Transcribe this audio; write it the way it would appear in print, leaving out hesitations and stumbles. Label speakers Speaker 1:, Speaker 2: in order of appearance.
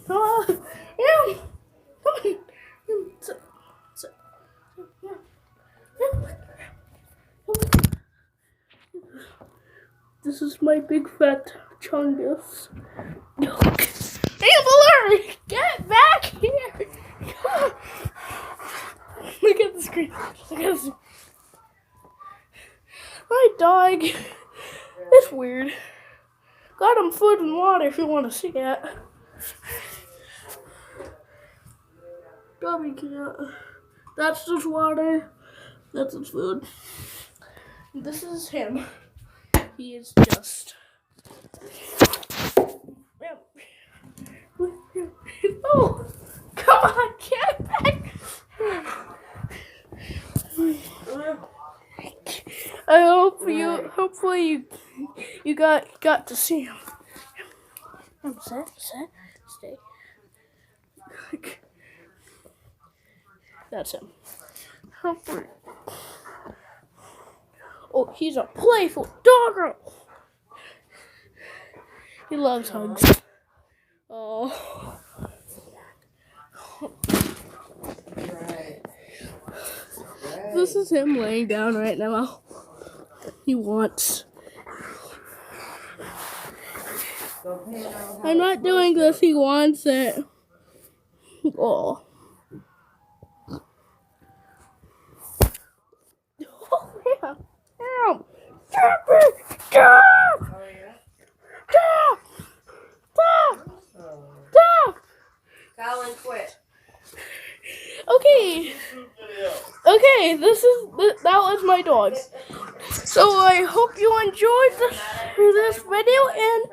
Speaker 1: Yeah. Come on. Sit. Sit. Yeah. This is my big fat chungus. Rambler! Get back here! Look at the screen. Look at this. My dog is weird. Got him food and water if you want to see it. Gummy cat. That's just water. That's his food. This is him. He is just. Oh, come on, get back! Hopefully you got to see him. Stay. That's him. Oh, he's a playful doggo. He loves hugs. Oh. This is him laying down right now. He wants. I'm not doing this. He wants it. Oh. Oh yeah. Ow.
Speaker 2: Colin, quit.
Speaker 1: Okay, that was my dog. So I hope you enjoyed this video, and